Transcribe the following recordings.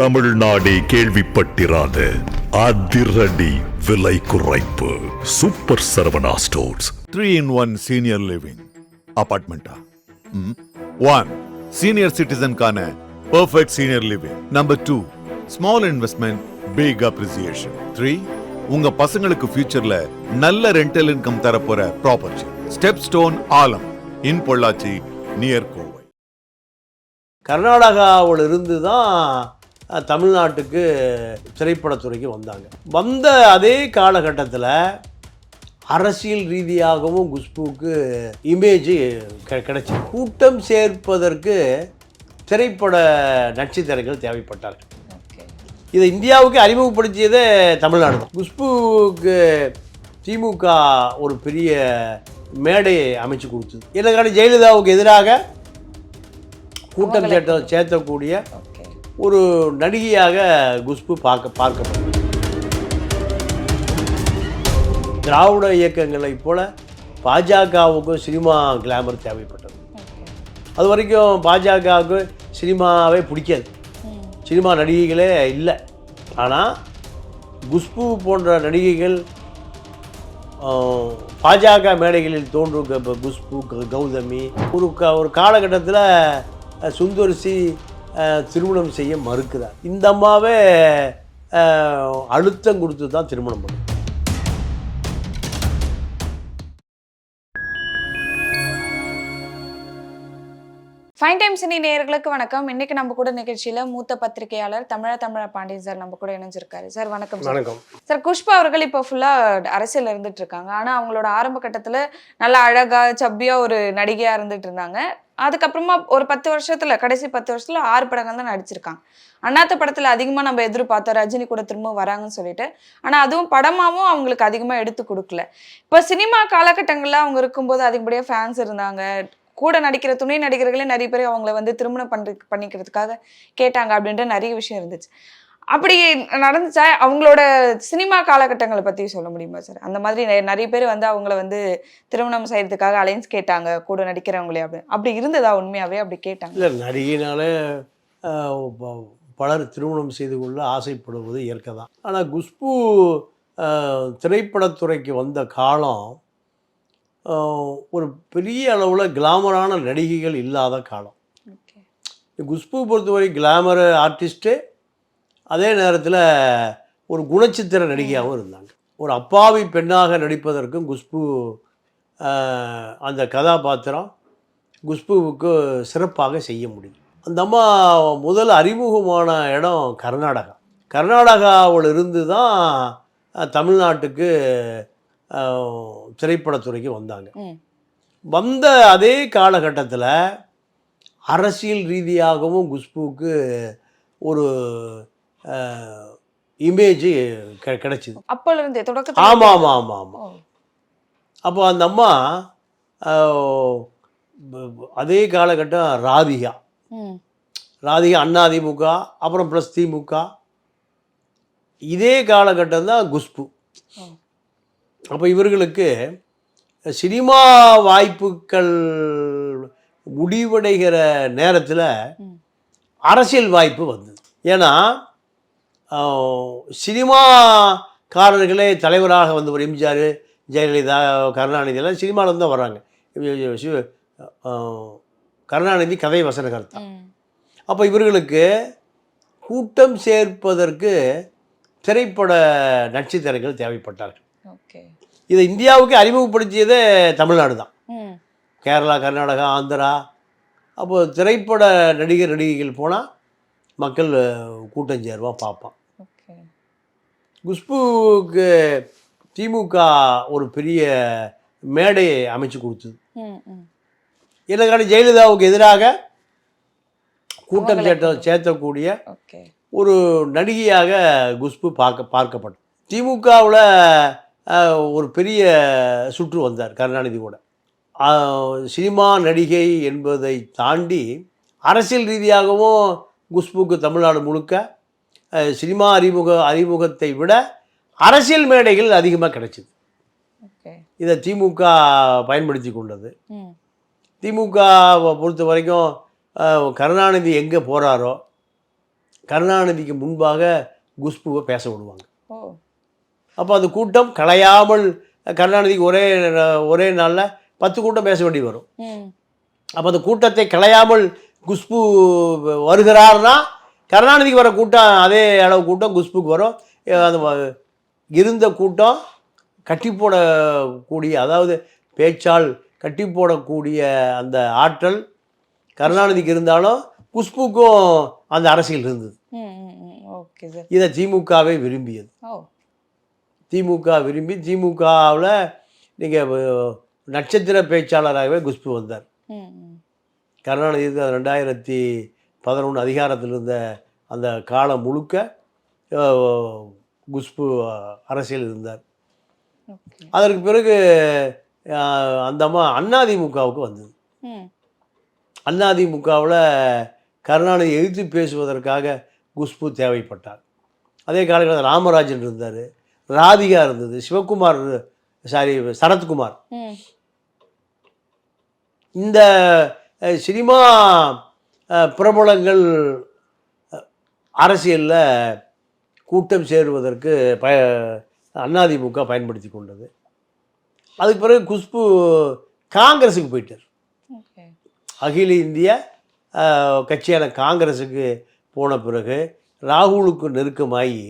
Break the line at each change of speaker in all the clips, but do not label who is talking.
தமிழ்நாடே கேள்விப்பட்டிராத அதிரடி விலை குறைப்பு super Saravana stores
3-in-1 senior living அபார்ட்மெண்டா 1 சீனியர் சிட்டிசன்கான perfect senior living. Number 2 small investment big appreciation. 3 உங்க பசங்களுக்கு ஃபியூச்சர்ல நல்ல ரெண்டல் இன்கம் தரப்போற ப்ராப்பர்ட்டி. ஸ்டெப் ஸ்டோன் ஆலம் இன் பொள்ளாச்சி நியர் கோவை.
கர்நாடகாவில் இருந்து தான் தமிழ்நாட்டுக்கு திரைப்படத்துறைக்கு வந்தாங்க. வந்த அதே காலகட்டத்தில் அரசியல் ரீதியாகவும் குஷ்புவுக்கு இமேஜ் கிடைச்சி கூட்டம் சேர்ப்பதற்கு திரைப்பட நட்சத்திரங்கள் தேவைப்பட்டார்கள். இதை இந்தியாவுக்கு அறிமுகப்படுத்தியதே தமிழ்நாடு தான். குஷ்புவுக்கு திமுக ஒரு பெரிய மேடையை அமைச்சு கொடுத்தது. என்னக்கான ஜெயலலிதாவுக்கு எதிராக கூட்டம் சேர்த்தக்கூடிய ஒரு நடிகையாக குஷ்பு பார்க்கப்பட்டது. திராவிட இயக்கங்களைப் போல பாஜகவுக்கும் சினிமா கிளாமர் தேவைப்பட்டது. அது வரைக்கும் பாஜகவுக்கு சினிமாவே பிடிக்காது, சினிமா நடிகைகளே இல்லை. ஆனால் குஷ்பு போன்ற நடிகைகள் பாஜக மேடைகளில் தோன்றும் குஷ்பு, கௌதமி ஒரு காலகட்டத்தில் சுந்தரிசி திருமணம் செய்ய மறுக்கிறார். இந்த அம்மாவே அழுத்தம் கொடுத்து தான் திருமணம் பண்ணும்.
ஃபைன் டைம் சினி நேயர்களுக்கு வணக்கம். இன்னைக்கு நம்ம கூட நிகழ்ச்சியில மூத்த பத்திரிகையாளர் தமிழ பாண்டியன் சார் நம்ம கூட இணைஞ்சிருக்காரு. சார் வணக்கம்.
வணக்கம்
சார். குஷ்பு அவர்கள் இப்போ ஃபுல்லா அரசியல் இருந்துட்டு இருக்காங்க. ஆனா அவங்களோட ஆரம்ப கட்டத்துல நல்லா அழகா சப்பியா ஒரு நடிகையா இருந்துட்டு இருந்தாங்க. அதுக்கப்புறமா ஒரு 10 வருஷத்துல கடைசி 10 வருஷத்துல 6 படங்கள் தான் நடிச்சிருக்காங்க. அண்ணாத்த படத்துல அதிகமா நம்ம எதிர்பார்த்தோம், ரஜினி கூட திரும்ப வராங்கன்னு சொல்லிட்டு. ஆனா அதுவும் படமாவும் அவங்களுக்கு அதிகமா எடுத்து கொடுக்கல. இப்ப சினிமா காலகட்டங்கள்ல அவங்க இருக்கும்போது அதிகப்படியா ஃபேன்ஸ் இருந்தாங்க. கூட நடிக்கிற துணை நடிகர்களே நிறைய பேர் அவங்கள திருமணம் பண்ணிக்கிறதுக்காக கேட்டாங்க அப்படின்ற நிறைய விஷயம் இருந்துச்சு. அப்படி நடந்துச்சா? அவங்களோட சினிமா காலகட்டங்களை பத்தி சொல்ல முடியுமா சார்? அந்த மாதிரி நிறைய பேர் அவங்கள திருமணம் செய்யறதுக்காக அலைன்ஸ் கேட்டாங்க, கூட நடிக்கிறவங்களே. அப்படி இருந்ததா? உண்மையாவே அப்படி கேட்டாங்க?
இல்லை, நடிகைனாலே பலர் திருமணம் செய்து கொள்ள ஆசைப்படுவது இயற்கை தான். ஆனால் குஷ்பு திரைப்படத்துறைக்கு வந்த காலம் ஒரு பெரிய அளவில் கிளாமரான நடிகைகள் இல்லாத காலம். குஷ்பு பொறுத்தவரை கிளாமர் ஆர்டிஸ்ட்டு, அதே நேரத்தில் ஒரு குணச்சித்திர நடிகையாகவும் இருந்தாங்க. ஒரு அப்பாவி பெண்ணாக நடிப்பதற்கும் குஷ்பு அந்த கதாபாத்திரம் குஷ்புவுக்கு சிறப்பாக செய்ய முடியும். அந்த அம்மா முதல் அறிமுகமான இடம் கர்நாடகாவில் இருந்து தான் தமிழ்நாட்டுக்கு திரைப்படத்துறைக்கு வந்தாங்க. வந்த அதே காலகட்டத்தில் அரசியல் ரீதியாகவும் குஷ்புவுக்கு ஒரு இமேஜ் கிடைச்சிது. ஆமாம். அப்போ அந்த அம்மா அதே காலகட்டம் ராதிகா அதிமுக, அப்புறம் ப்ளஸ் திமுக, இதே காலகட்டம் தான் குஷ்பு. அப்போ இவர்களுக்கு சினிமா வாய்ப்புகள் முடிவடைகிற நேரத்தில் அரசியல் வாய்ப்பு வந்தது. ஏன்னா சினிமாக்காரர்களே தலைவராக ஒரு எம்ஜிஆர், ஜெயலலிதா, கருணாநிதி எல்லாம் சினிமாவில் தான் வர்றாங்க. கருணாநிதி கதை வசனகர்த்தா. அப்போ இவர்களுக்கு கூட்டம் சேர்ப்பதற்கு திரைப்பட நட்சத்திரங்கள் தேவைப்பட்டார்கள். இதை இந்தியாவுக்கு அறிமுகப்படுத்தியதே தமிழ்நாடு தான். கேரளா, கர்நாடகா, ஆந்திரா. அப்போது திரைப்பட நடிகைகள் போனால் மக்கள் கூட்டம் சேருவான், பார்ப்பான். குஷ்புவுக்கு திமுக ஒரு பெரிய மேடையை அமைச்சு கொடுத்தது. என்னக்கான ஜெயலலிதாவுக்கு எதிராக கூட்டம் சேர்த்தக்கூடிய ஒரு நடிகையாக குஷ்பு பார்க்கப்பட்டது. திமுகவில் ஒரு பெரிய சுற்று வந்தார் கருணாநிதி கூட. சினிமா நடிகை என்பதை தாண்டி அரசியல் ரீதியாகவும் குஷ்புக்கு தமிழ்நாடு முழுக்க சினிமா அறிமுகத்தை விட அரசியல் மேடைகள் அதிகமாக கிடைச்சிது. இதை திமுக பயன்படுத்தி கொண்டது. திமுகவை பொறுத்த வரைக்கும் கருணாநிதி எங்கே போகிறாரோ கருணாநிதிக்கு முன்பாக குஷ்புவை பேச விடுவாங்க.
ஓ.
அப்போ அந்த கூட்டம் கலையாமல் கருணாநிதிக்கு ஒரே நாளில் 10 கூட்டம் பேச வேண்டி வரும்.
ம்.
அப்போ அந்த கூட்டத்தை கலையாமல் குஷ்பு வருகிறார்னா கருணாநிதிக்கு வர கூட்டம் அதே அளவு கூட்டம் குஷ்புக்கு வரும். அந்த இருந்த கூட்டம் கட்டி போடக்கூடிய, அதாவது பேச்சால் கட்டி போடக்கூடிய அந்த ஆற்றல் கருணாநிதிக்கு இருந்தாலும் குஷ்புக்கும் அந்த அரசியல் இருந்தது.
Okay sir.
இதை திமுகவே விரும்பியது.
ஓ.
திமுக விரும்பி திமுகவில் நீங்கள் நட்சத்திர பேச்சாளராகவே குஷ்பு வந்தார். கருணாநிதி 2011 அதிகாரத்தில் இருந்த அந்த காலம் முழுக்க குஷ்பு அரசியல் இருந்தார். அதற்கு பிறகு அந்த அம்மா அதிமுகவுக்கு வந்தது. அதிமுகவில் கருணாநிதி எதிர்த்து பேசுவதற்காக குஷ்பு தேவைப்பட்டார். அதே காலகட்டத்தில் ராமராஜன் இருந்தார், ராதிகா இருந்தது, சிவகுமார் சரத்குமார். இந்த சினிமா பிரபலங்கள் அரசியலில் கூட்டம் சேருவதற்கு அதிமுக பயன்படுத்தி கொண்டது. அதுக்கு பிறகு குஷ்பு காங்கிரஸுக்கு போயிட்டார். அகில இந்திய கட்சியான காங்கிரஸுக்கு போன பிறகு ராகுலுக்கு நெருக்கமாகி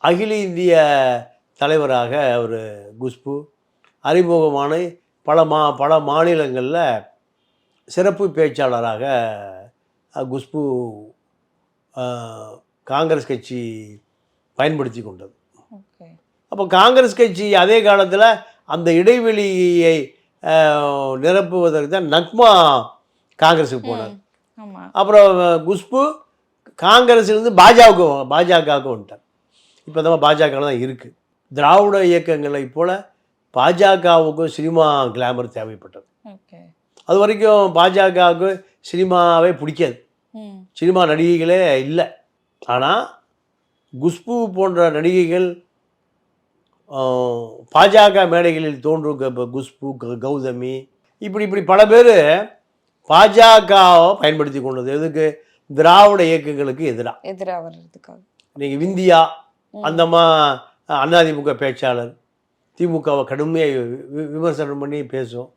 அகில இந்திய தலைவராக ஒரு குஷ்பு அறிமுகமான பல மாநிலங்களில் சிறப்பு பேச்சாளராக குஷ்பு காங்கிரஸ் கட்சி பயன்படுத்தி கொண்டது. அப்போ காங்கிரஸ் கட்சி அதே காலத்தில் அந்த இடைவெளியை நிரப்புவதற்கு தான் நக்மா காங்கிரஸுக்கு போனார். அப்புறம் குஷ்பு காங்கிரஸ்லேருந்து பாஜகவுக்கு வந்துட்டார். இப்போ தான் பாஜக தான் இருக்குது. திராவிட இயக்கங்களை போல் பாஜகவுக்கும் சினிமா கிளாமர் தேவைப்பட்டது. அது வரைக்கும் பாஜகவுக்கு சினிமாவே பிடிக்காது, சினிமா நடிகைகளே இல்லை. ஆனால் குஷ்பு போன்ற நடிகைகள் பாஜக மேடைகளில் தோன்றும் குஷ்பு, கௌதமி, இப்படி பல பேர் பாஜகவை பயன்படுத்தி கொண்டது. எதுக்கு? திராவிட இயக்கங்களுக்கு எதிராக
வர்றதுக்காக.
நீங்கள் விந்தியா அந்தம்மா அதிமுக பேச்சாளர், திமுகவை கடுமையாக விமர்சனம் பண்ணி பேசும்.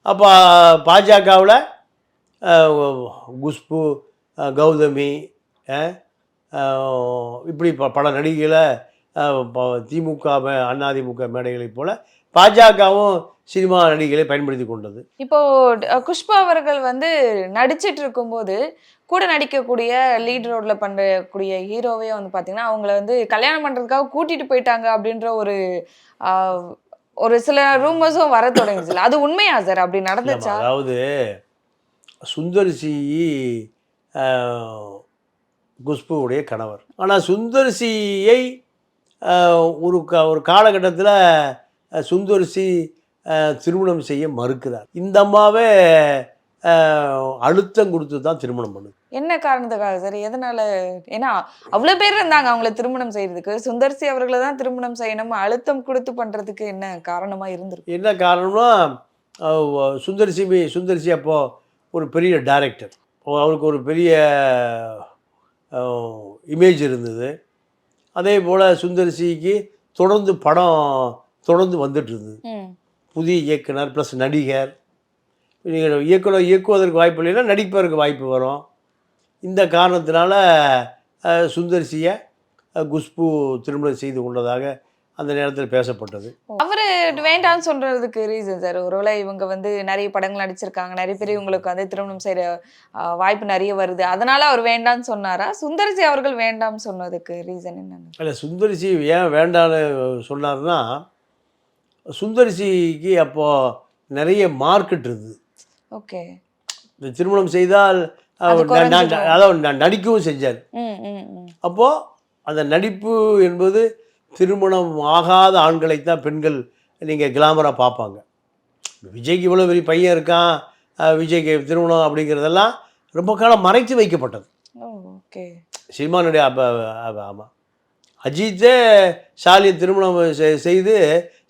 அப்போ பாஜகவில் குஷ்பு, கௌதமி, இப்படி பல நடிகைகளை திமுக அதிமுக மேடைகளைப் போல பாஜகவும் சினிமா நடிகைகளை பயன்படுத்தி கொண்டது.
இப்போ குஷ்பு அவர்கள் வந்து நடிச்சிட்டு இருக்கும்போது கூட நடிக்கக்கூடிய லீட் ரோட்ல பண்ணக்கூடிய ஹீரோவே வந்து பார்த்தீங்கன்னா அவங்கள வந்து கல்யாணம் பண்ணுறதுக்காக கூட்டிட்டு போயிட்டாங்க அப்படின்ற ஒரு சில ரூமர்ஸும் வர தொடங்கிச்சு. அது உண்மையா சார்? அப்படி நடந்துச்சா?
அதாவது சுந்தர்சி குஷ்புவுடைய கணவர். ஆனால் சுந்தர்சியை ஒரு காலகட்டத்தில் சுந்தர்சி திருமணம் செய்ய மறுக்கிறார். இந்த அம்மாவே அழுத்தம் கொடுத்து தான் திருமணம் பண்ணுது.
என்ன காரணத்துக்காக சார்? எதனால? ஏன்னா அவ்வளோ பேர் இருந்தாங்க அவங்கள திருமணம் செய்யறதுக்கு. சுந்தர்சி அவர்களை தான் திருமணம் செய்யணும், அழுத்தம் கொடுத்து பண்ணுறதுக்கு என்ன காரணமாக இருந்திருக்கு?
என்ன காரணம்னா சுந்தர்சி அப்போ ஒரு பெரிய டைரக்டர், அவருக்கு ஒரு பெரிய இமேஜ் இருந்தது. அதே போல் சுந்தர்சிக்கு தொடர்ந்து வந்துட்டு இருந்தது. புதிய இயக்குனர் ப்ளஸ் நடிகர். நீங்கள் இயக்குவதற்கு வாய்ப்பு இல்லைன்னா நடிப்பதற்கு வாய்ப்பு வரும். இந்த காரணத்தினால சுந்தர்சியை குஷ்பு திருமணம் செய்து கொண்டதாக அந்த நேரத்தில் பேசப்பட்டது.
அவர் வேண்டாம்னு சொல்றதுக்கு ரீசன் சார்? ஒருவேளை இவங்க வந்து நிறைய படங்கள் நடிச்சிருக்காங்க, நிறைய பேர் இவங்களுக்கு வந்து திருமணம் செய்கிற வாய்ப்பு நிறைய வருது, அதனால அவர் வேண்டாம்னு சொன்னாரா? சுந்தர்சி அவர்கள் வேண்டாம்னு சொன்னதுக்கு ரீசன் என்னன்னு? இல்லை, சுந்தர்சி
ஏன் வேண்டாம்னு சொன்னார்னா சுந்தர்சிக்கு அப்போ நிறைய மார்க்கெட் இருந்தது.
ஓகே.
இந்த திருமணம் செய்தால் அதாவது நடிக்கவும் செஞ்சார். அப்போது அந்த நடிப்பு என்பது திருமணம் ஆகாத ஆண்களைத்தான் பெண்கள் நீங்கள் கிளாமராக பார்ப்பாங்க. விஜய்க்கு இவ்வளோ பெரிய பையன் இருக்கான், விஜய்க்கு திருமணம் அப்படிங்கிறதெல்லாம் ரொம்ப காலம் மறைத்து வைக்கப்பட்டது.
ஓகே.
சினிமா நடி ஆமாம், அஜித்தே ஷாலியை திருமணம்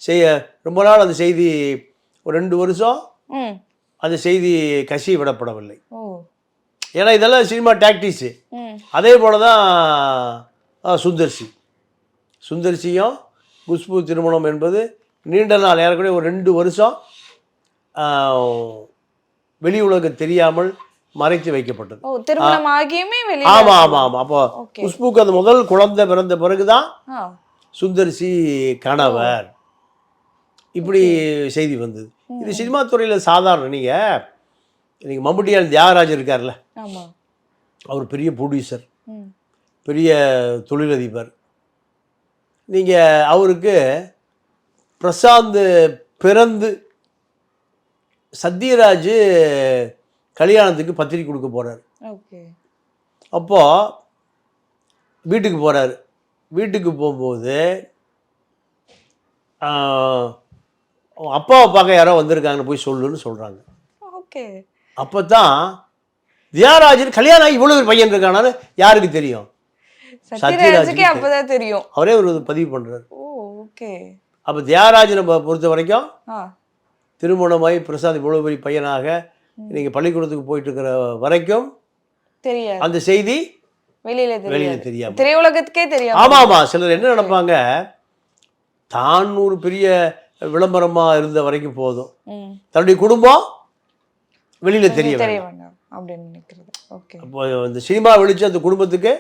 செய்ய ரொம்ப நாள் அந்த செய்தி ஒரு 2 வருஷம் அந்த செய்தி கசி விடப்படவில்லை. ஏன்னா இதெல்லாம் சினிமா டாக்டிக்ஸு.
ம்.
அதே போல தான் சுந்தர்சி. சுந்தர்சியும் குஷ்பு திருமணம் என்பது நீண்ட நாள், ஏறக்குறைய ஒரு 2 வருஷம் வெளி உலகம் தெரியாமல் மறைத்து வைக்கப்பட்டது.
ஓ, திருமணம் ஆகியுமே வெளியில.
ஆமாம் ஆமாம் ஆமாம். அப்போ
Okay.
குஷ்புக்கு அந்த முதல் குழந்தை பிறந்த பிறகுதான்
ஆ.
சுந்தர்சி கணவர், இப்படி செய்தி வந்தது. இது சினிமா துறையில் சாதாரண. நீங்கள் மம்முட்டியார் தியாகராஜ் இருக்கார்ல,
ஆமா.
அவர் பெரிய ப்ரொடியூசர்,
ம்.
பெரிய தொழிலதிபர். நீங்கள் அவருக்கு பிரசாந்த் பிறந்து சத்யராஜ் கல்யாணத்துக்கு பத்திரிக்கை கொடுக்க போகிறார்.
ஓகே.
அப்போது வீட்டுக்கு போகிறாரு. வீட்டுக்கு போகும்போது அப்பாவை பார்க்க யாரோ வந்திருக்காங்கன்னு போய் சொல்லுன்னு சொல்கிறாங்க.
ஓகே.
அப்போ தான் தியாகராஜன் கல்யாணம் ஆகி இவ்வளோ ஒரு பையன் இருக்கானான்னு யாருக்கு தெரியும்?
சத்யராஜுக்கே அப்பதான் தெரியும்.
அவரே ஒரு பதிவு பண்ணுறாரு.
ஓ, ஓகே.
அப்போ தியாகராஜனை பொறுத்த வரைக்கும்
ஆ.
திருமணமாகி பிரசாத் இவ்வளோ பெரிய பையனாக நீங்கள் பள்ளிக்கூடத்துக்கு போயிட்டு இருக்கிற வரைக்கும்
தெரியாது.
அந்த செய்தி
வெளியில
வெளியில்
தெரியாது.
தெரியாமல்.
திரையுலகத்துக்கே தெரியும்.
ஆமாம் ஆமாம். சிலர் என்ன நினைப்பாங்க, தான் ஒரு பெரிய விளம்பரமாக இருந்த வரைக்கும் போதும்,
ம்.
தன்னுடைய குடும்பம் வெளியில் தெரிய
தெரிய
வேண்டாம்.
வேண்டாம் அப்படின்னு நினைக்கிறது. ஓகே.
அப்போ இந்த சினிமா வெளிச்சு அந்த குடும்பத்துக்கு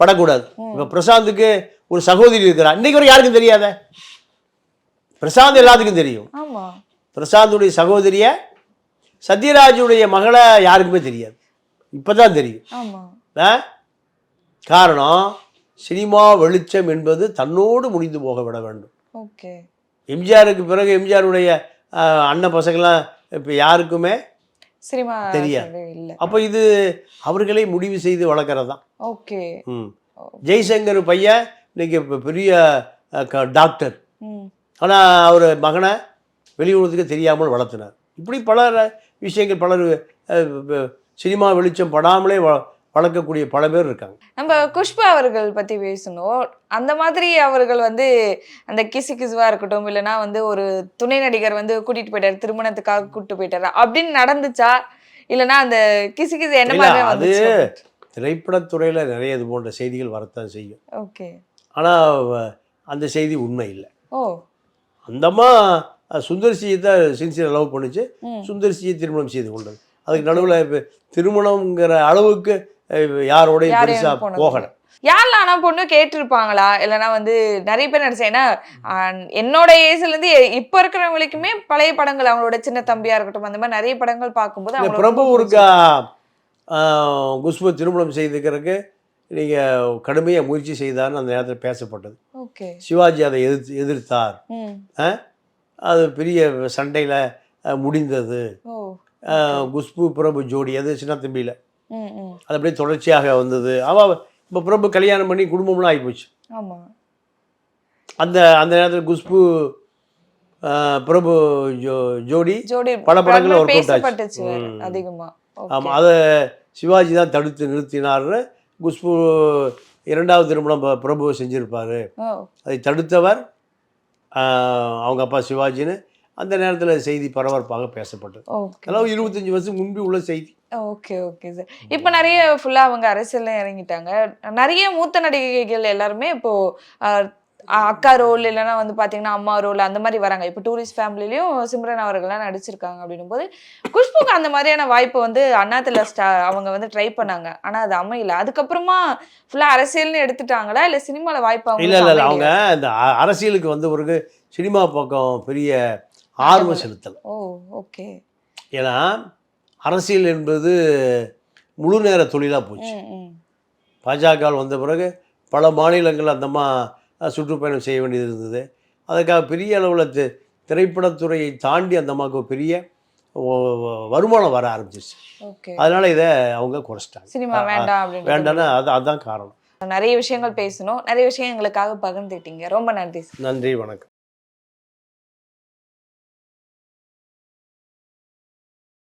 படக்கூடாது. இப்போ பிரசாந்துக்கு ஒரு சகோதரி இருக்கிறா, இன்னைக்கு வரை யாருக்கும் தெரியாத. பிரசாந்த் எல்லாத்துக்கும் தெரியும்.
ஆமா.
பிரசாந்துடைய சகோதரிய சத்யராஜுடைய மகளை யாருக்குமே தெரியாது, இப்பதான் தெரியும்.
ஆமா.
காரணம், சினிமா வெளிச்சம் என்பது தன்னோடு முடிந்து போக விட வேண்டும்.
ஓகே.
எம்ஜிஆருக்கு பிறகு எம்ஜிஆருடைய அண்ணன் பசங்களாம் இப்போ யாருக்குமே
சினிமா
தெரியாது.
இல்ல.
அப்போ இது அவர்களை முடிவு செய்து வளர்க்குறது தான்.
ஓகே.
ஜெய்சங்கர் பையன் இன்னைக்கு இப்போ பெரிய டாக்டர்,
ம்.
ஆனால் அவர் மகனை வெளியுறவுக்கு தெரியாமல் வளர்த்தினார். இப்படி பல விஷயங்கள், பலர் சினிமா வெளிச்சம் படாமலே வளர்க்கக்கூடிய பல பேர் இருக்காங்க.
நம்ம குஷ்பு அவர்கள் பத்தி பேசணும். அந்த மாதிரி அவர்கள் வந்து அந்த கிசு கிசுவா இருக்கட்டும், இல்லைன்னா வந்து ஒரு துணை நடிகர் வந்து கூட்டிட்டு போயிட்டாரு, திருமணத்துக்காக கூட்டிட்டு போயிட்டாரு அப்படின்னு நடந்துச்சா, இல்லைன்னா அந்த கிசு கிசு என்ன மாதிரி
அது
வந்துச்சு?
திரைப்படத்துறையில் நிறைய இது போன்ற செய்திகள் வரத்தான் செய்யும்.
ஓகே.
ஆனால் அந்த செய்தி உண்மை இல்லை.
ஓ.
அந்தம்மா சுந்தர்சியை தான் சின்சியர் லவ் பண்ணிச்சு, சுந்தர்சியை திருமணம் செய்து கொண்டது. அதுக்கு நடுவில் இப்போ திருமணங்கிற அளவுக்கு யாரோடைய பெருசா போகல.
யாரெல்லாம் ஆனா பொண்ணு கேட்டிருப்பாங்களா, இல்லைன்னா வந்து நிறைய பேர் நடிச்சேன். ஏன்னா என்னோட ஏஜ்ல இருந்து இப்ப இருக்கிறவங்களுக்குமே பழைய படங்கள், அவங்களோட சின்ன தம்பியா இருக்கட்டும், அந்த மாதிரி நிறைய படங்கள் பார்க்கும்போது
பிரபு இருக்கா குஷ்பு திருமணம் செய்துக்கிறதுக்கு நீங்கள் கடுமையாக முயற்சி செய்தார்னு அந்த நேரத்தில் பேசப்பட்டது.
ஓகே.
சிவாஜி அதை எதிர்த்தார். அது பெரிய சண்டையில் முடிந்தது. குஷ்பு பிரபு ஜோடி, அது சின்ன தம்பியில் அது அப்படியே தொடர்ச்சியாக வந்தது. அவள் இப்போ பிரபு கல்யாணம் பண்ணி குடும்பம்லாம் ஆகிப்போச்சு. அந்த அந்த நேரத்தில் குஷ்பு பிரபு ஜோடி பல படங்களில் ஒர்க் அவுட் ஆச்சு
அதிகமா.
ஆமாம், அதை சிவாஜி தான் தடுத்து நிறுத்தினார்னு குஷ்பு இரண்டாவது திருமணம் பிரபுவை செஞ்சுருப்பார். அதை தடுத்தவர் அவங்க அப்பா சிவாஜின்னு அந்த நேரத்தில் செய்தி பரபரப்பாக பேசப்பட்டது. அதாவது 25 வருஷம் முன்பு உள்ள செய்தி.
Okay okay sir. இப்போ நிறைய ஃபுல்லாக அவங்க அரசியல்ல இறங்கிட்டாங்க. நிறைய மூத்த நடிகைகள் எல்லாருமே இப்போ அக்கா ரோல், இல்லைன்னா வந்து பார்த்தீங்கன்னா அம்மா ரோல், அந்த மாதிரி வராங்க. இப்போ டூரிஸ்ட் ஃபேமிலிலையும் சிம்ரன் அவர்கள்லாம் நடிச்சிருக்காங்க. அப்படின்னும் போது குஷ்புக்கு அந்த மாதிரியான வாய்ப்பு வந்து அண்ணாத்துல அவங்க வந்து ட்ரை பண்ணாங்க, ஆனால் அது அமையல. அதுக்கப்புறமா ஃபுல்லாக அரசியல்னு எடுத்துட்டாங்களா, இல்லை சினிமாவில் வாய்ப்பு?
இல்லை இல்லை, அவங்க இந்த அரசியலுக்கு வந்து ஒரு சினிமா பக்கம் பெரிய ஆர்வம் செலுத்தலை.
ஓ, ஓகே.
ஏன்னா அரசியல் என்பது முழு நேர தொழிலாக போச்சு. பாஜக வந்த பிறகு பல மாநிலங்கள் அந்தம்மா சுற்றுப்பயணம் செய்ய வேண்டியது இருந்தது. அதுக்காக பெரிய அளவில் திரைப்படத்துறையை தாண்டி அந்த அம்மாவுக்கு பெரிய வருமானம் வர ஆரம்பிச்சிருச்சு. அதனால இதை அவங்க குறைச்சிட்டாங்க.
சினிமா
வேண்டாம்னு அதுதான் காரணம்.
நிறைய விஷயங்கள் பேசணும், நிறைய விஷயம் எங்களுக்காக பகிர்ந்துட்டீங்க. ரொம்ப நன்றி.
நன்றி, வணக்கம்.